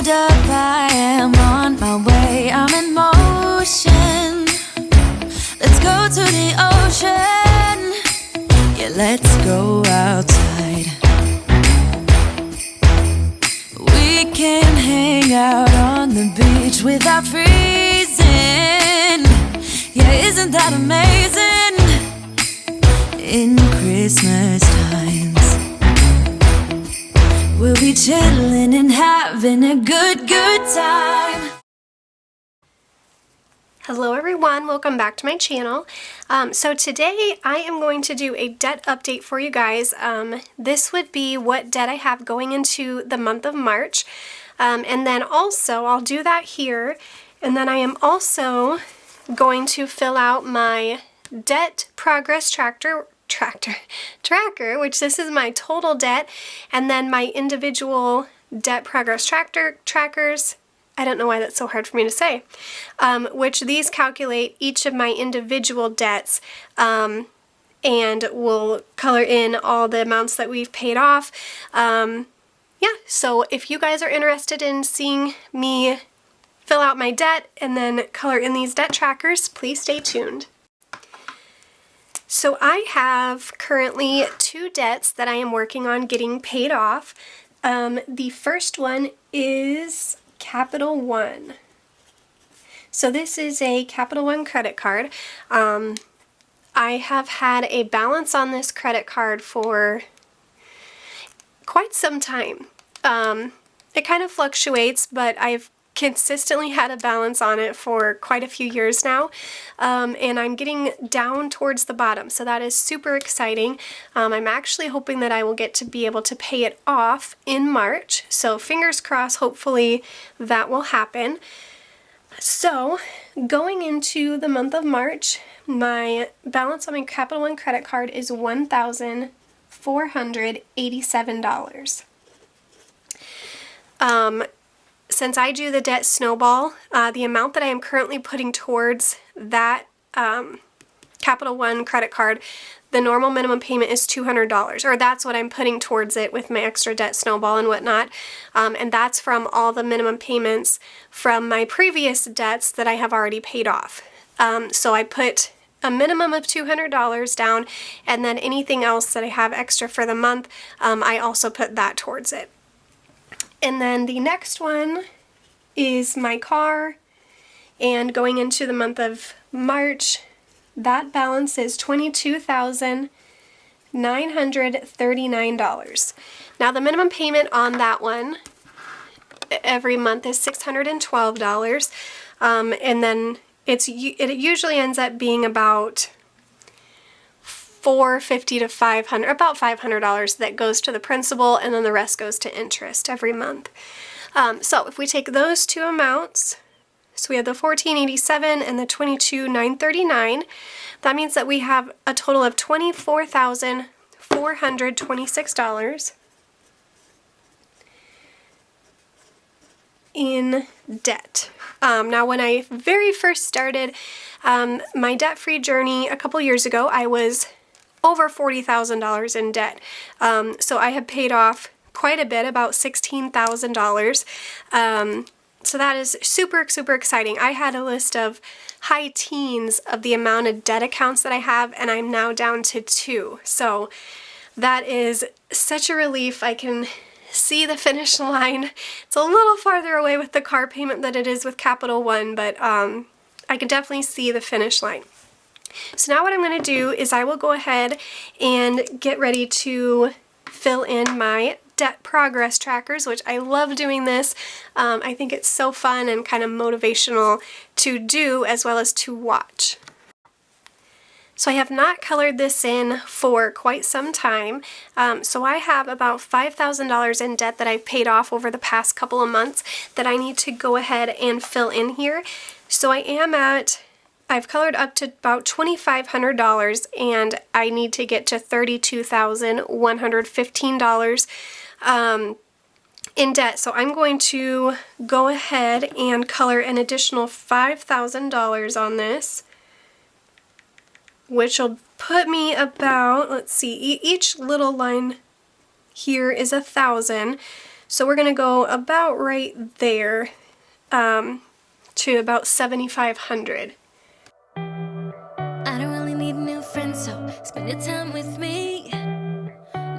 hold up, I am on my way, I'm in motion. Let's go to the ocean, yeah, let's go outside. We can hang out on the beach without freezing. Yeah, isn't that amazing? In Christmas times, we'll be chilling and having a good time. Hello everyone, welcome back to my channel. So today I am going to do a debt update for you guys. This would be what debt I have going into the month of March. And then also I'll do that here. And then I am also going to fill out my debt progress tracker, which this is my total debt, and then my individual debt progress trackers. I don't know why that's so hard for me to say, which these calculate each of my individual debts and will color in all the amounts that we've paid off. Yeah, so if you guys are interested in seeing me fill out my debt and then color in these debt trackers, please stay tuned. So I have currently 2 debts that I am working on getting paid off. The first one is Capital One. So this is a Capital One credit card. I have had a balance on this credit card for quite some time. It kind of fluctuates, but I've consistently had a balance on it for quite a few years now, and I'm getting down towards the bottom, so that is super exciting. I'm actually hoping that I will get to be able to pay it off in March, so fingers crossed, hopefully that will happen. So going into the month of March, my balance on my Capital One credit card is $1,487. Since I do the debt snowball, the amount that I am currently putting towards that Capital One credit card, the normal minimum payment is $200, or that's what I'm putting towards it with my extra debt snowball and whatnot, and that's from all the minimum payments from my previous debts that I have already paid off. So I put a minimum of $200 down, and then anything else that I have extra for the month, I also put that towards it. And then the next one is my car, and going into the month of March, that balance is $22,939. Now the minimum payment on that one every month is $612, and then it usually ends up being about $450 to $500, about $500 that goes to the principal, and then the rest goes to interest every month. So if we take those two amounts, so we have the $1,487 and the $22,939, that means that we have a total of $24,426 in debt. Now when I very first started my debt-free journey a couple years ago, I was over $40,000 in debt. So I have paid off quite a bit, about $16,000. So that is super, super exciting. I had a list of high teens of the amount of debt accounts that I have, and I'm now down to 2. So that is such a relief. I can see the finish line. It's a little farther away with the car payment than it is with Capital One, but I can definitely see the finish line. So now what I'm going to do is I will go ahead and get ready to fill in my debt progress trackers, which I love doing this. I think it's so fun and kind of motivational to do as well as to watch. So I have not colored this in for quite some time. So I have about $5,000 in debt that I've paid off over the past couple of months that I need to go ahead and fill in here. So I've colored up to about $2,500, and I need to get to $32,115 in debt. So I'm going to go ahead and color an additional $5,000 on this, which will put me about, let's see, each little line here is 1,000. So we're gonna go about right there to about 7,500. I don't really need new friends, so spend your time with me.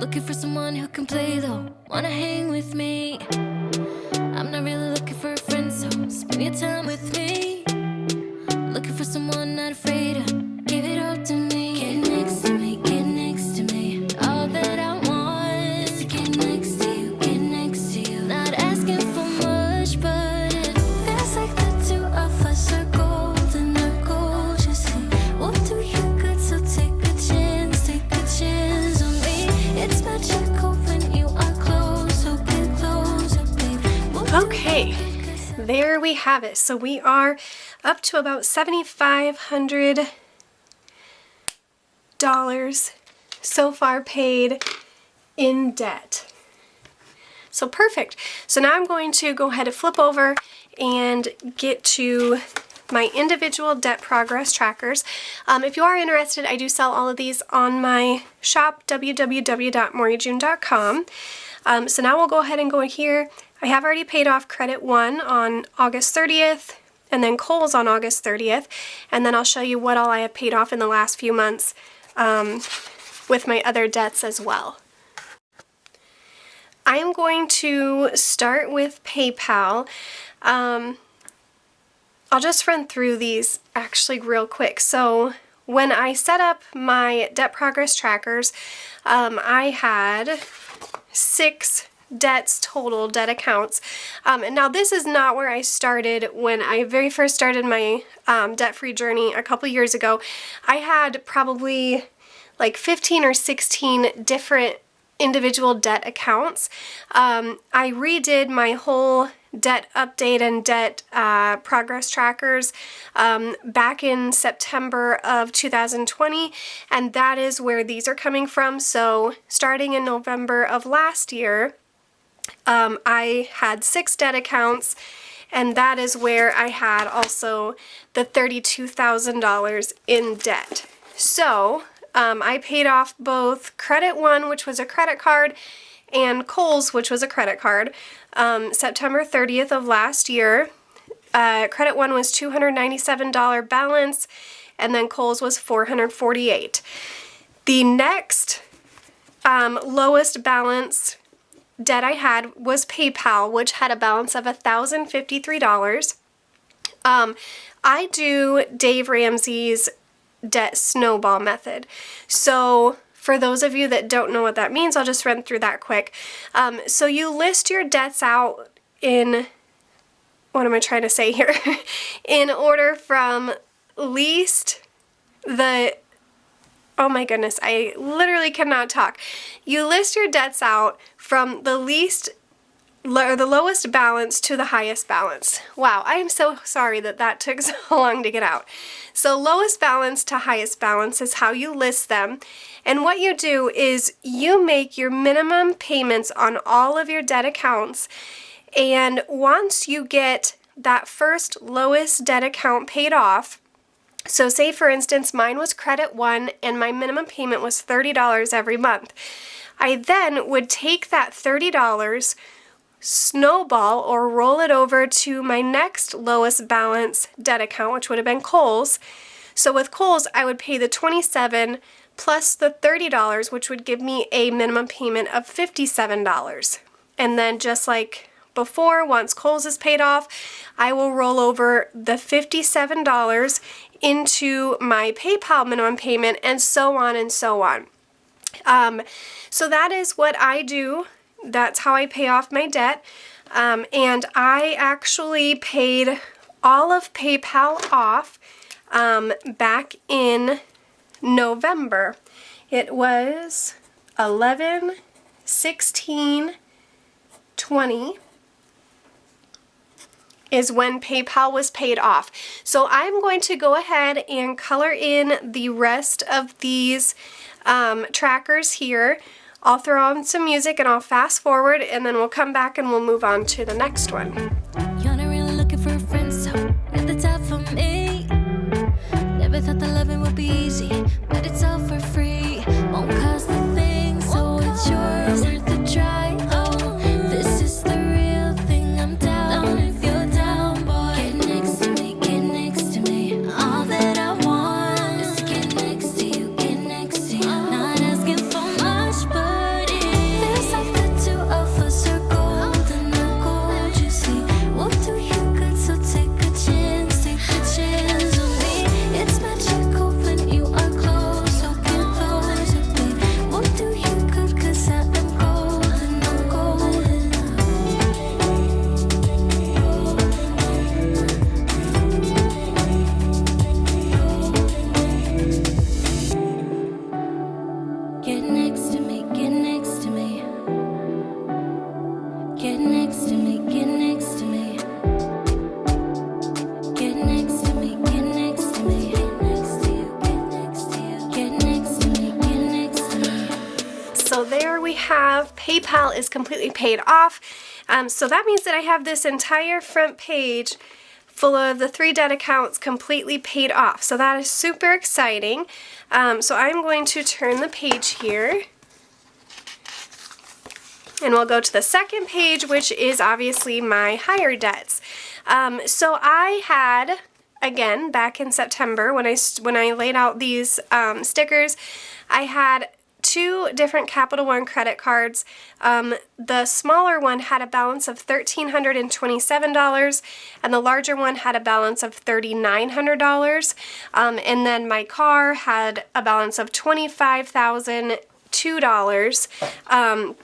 Looking for someone who can play though, wanna hang with me. I'm not really looking for a friend, so spend your time with me. Looking for someone not afraid to give it all to me. Get next to me, get next to me. All that I want is to get next to you, get next to you. Not asking for much, but it feels like the two of us are golden, are gold, you see. We'll do you good, so take a chance on me. It's magical when you are close, so get closer, babe. Okay, there we have it. So we are up to about $7,500 so far paid in debt. So perfect. So now I'm going to go ahead and flip over and get to my individual debt progress trackers. If you are interested, I do sell all of these on my shop, www.moreyjune.com. So now we'll go ahead and go here. I have already paid off credit 1 on August 30th, and then Kohl's on August 30th, and then I'll show you what all I have paid off in the last few months with my other debts as well. I am going to start with PayPal. I'll just run through these actually real quick. So when I set up my debt progress trackers, I had 6 debts total, debt accounts. And now this is not where I started when I very first started my debt-free journey a couple years ago. I had probably like 15 or 16 different individual debt accounts. I redid my whole debt update and debt progress trackers back in September of 2020, and that is where these are coming from. So starting in November of last year, I had 6 debt accounts, and that is where I had also the $32,000 in debt. So I paid off both Credit One, which was a credit card, and Kohl's, which was a credit card, September 30th of last year. Credit One was $297 balance, and then Kohl's was $448. The next lowest balance debt I had was PayPal, which had a balance of $1,053. I do Dave Ramsey's debt snowball method. So for those of you that don't know what that means, I'll just run through that quick. So you list your debts out in, what am I trying to say here? In order from least oh my goodness, I literally cannot talk. You list your debts out from the lowest balance to the highest balance. Wow, I am so sorry that took so long to get out. So lowest balance to highest balance is how you list them. And what you do is you make your minimum payments on all of your debt accounts. And once you get that first lowest debt account paid off, so say for instance mine was Credit One and my minimum payment was $30 every month, I then would take that $30, snowball or roll it over to my next lowest balance debt account, which would have been Kohl's. So with Kohl's, I would pay the $27 plus the $30, which would give me a minimum payment of $57. And then just like before, once Kohl's is paid off, I will roll over the $57 into my PayPal minimum payment, and so on and so on. So that is what I do. That's how I pay off my debt. And I actually paid all of PayPal off back in November. It was 11/16/20 is when PayPal was paid off. So I'm going to go ahead and color in the rest of these trackers here. I'll throw on some music and I'll fast forward, and then we'll come back and we'll move on to the next one. You're not really looking for a friend, so at the top for me. Never thought that loving would be easy, but it's all for free. Won't cost a thing, so it's yours. Worth a try. Oh, this is the PayPal is completely paid off. So that means that I have this entire front page full of the 3 debt accounts completely paid off. So that is super exciting. So I'm going to turn the page here. And we'll go to the second page, which is obviously my higher debts. So I had, again, back in September when I laid out these stickers, I had 2 different Capital One credit cards. The smaller one had a balance of $1,327, and the larger one had a balance of $3,900. And then my car had a balance of $25,002.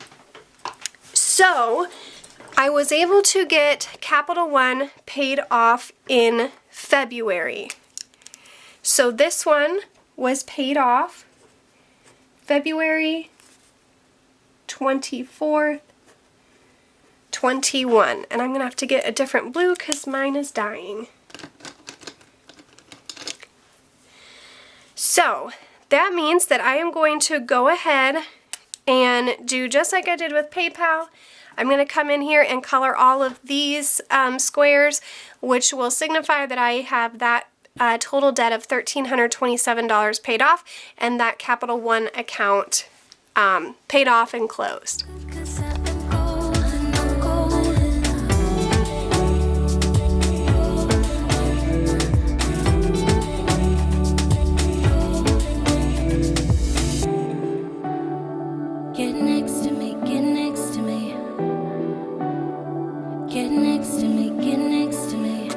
So I was able to get Capital One paid off in February. So this one was paid off February 24th, 21. And I'm going to have to get a different blue because mine is dying. So that means that I am going to go ahead and do just like I did with PayPal. I'm going to come in here and color all of these squares, which will signify that I have that total debt of $1,327 paid off, and that Capital One account paid off and closed. Get next to me, get next to me. Get next to me, get next to me.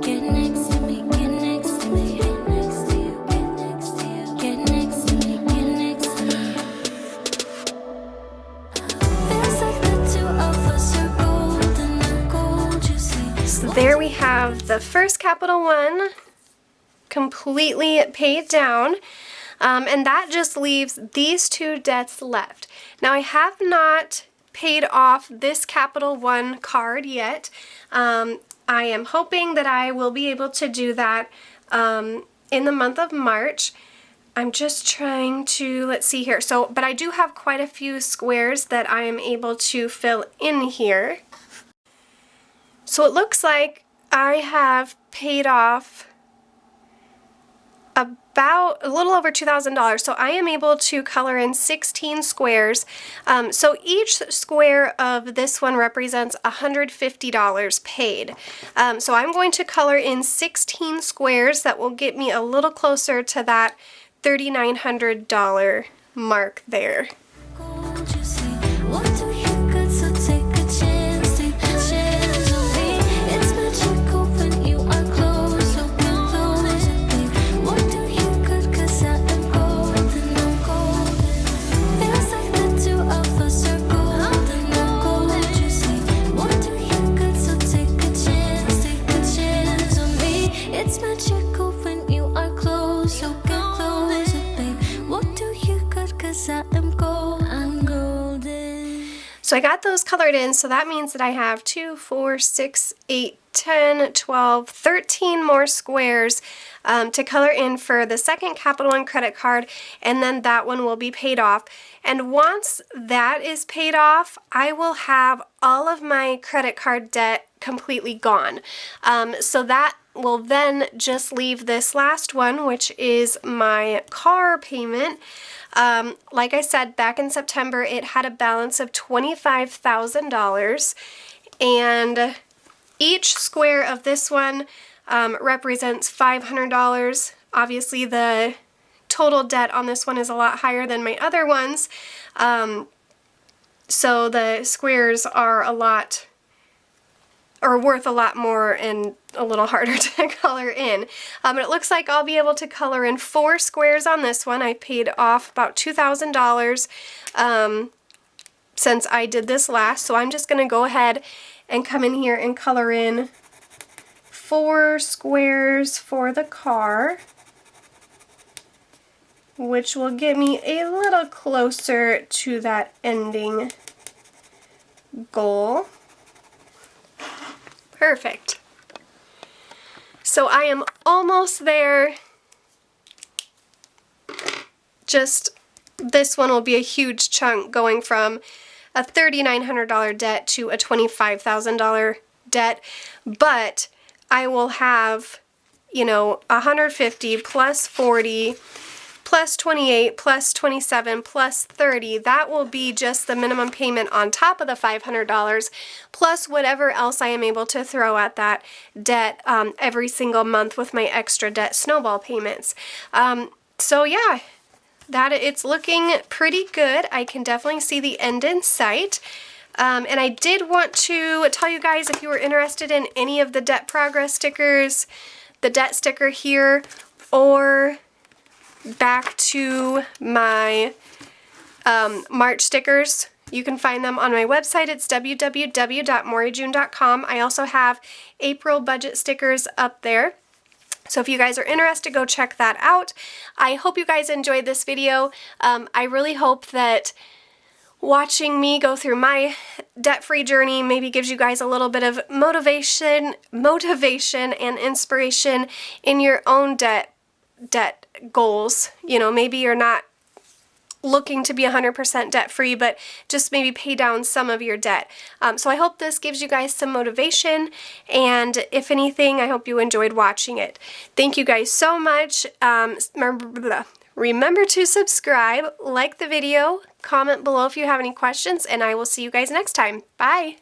Get next to me, get next to me. Get next to you, get next to you. Get next to me, get next to me. Feels like the 2 of us are golden and gold, you see. So there we have the first Capital One completely paid down. And that just leaves these 2 debts left. Now I have not paid off this Capital One card yet. I am hoping that I will be able to do that in the month of March. I'm just trying to, let's see here. So, but I do have quite a few squares that I am able to fill in here. So it looks like I have paid off about a little over $2,000. So I am able to color in 16 squares. So each square of this one represents $150 paid. So I'm going to color in 16 squares. That will get me a little closer to that $3,900 mark there. Gold, you see. What do you got? So take a chance on me. It's magical when you are close, so close, babe. What do you got? 'Cause I am golden, I'm golden. Feels like the 2 of us are golden and gold, you see. What do you got? So take a chance on me. It's magical when you are close, so close, babe. What do you got? 'Cause I am gold, I'm golden. So I got those colored in, so that means that I have 2, 4, 6, 8, 10, 12, 13 more squares to color in for the second Capital One credit card, and then that one will be paid off. And once that is paid off, I will have all of my credit card debt completely gone. So that will then just leave this last one, which is my car payment. Like I said, back in September, it had a balance of $25,000, and each square of this one represents $500. Obviously, the total debt on this one is a lot higher than my other ones, so the squares are worth a lot more and a little harder to color in. But it looks like I'll be able to color in 4 squares on this one. I paid off about $2,000 since I did this last, so I'm just going to go ahead and come in here and color in 4 squares for the car, which will get me a little closer to that ending goal. Perfect. So I am almost there. Just this one will be a huge chunk going from a $3,900 debt to a $25,000 debt, but I will have, you know, 150 plus 40 plus 28 plus 27 plus 30. That will be just the minimum payment on top of the $500 plus whatever else I am able to throw at that debt every single month with my extra debt snowball payments. So yeah, that it's looking pretty good. I can definitely see the end in sight. And I did want to tell you guys, if you were interested in any of the debt progress stickers, the debt sticker here, or back to my March stickers, you can find them on my website. It's www.moreyjune.com. I also have April budget stickers up there. So if you guys are interested, go check that out. I hope you guys enjoyed this video. I really hope that watching me go through my debt-free journey maybe gives you guys a little bit of motivation and inspiration in your own debt goals. You know, maybe you're not looking to be 100% debt-free, but just maybe pay down some of your debt. So I hope this gives you guys some motivation, and if anything, I hope you enjoyed watching it. Thank you guys so much. Remember to subscribe, like the video, comment below if you have any questions, and I will see you guys next time. Bye!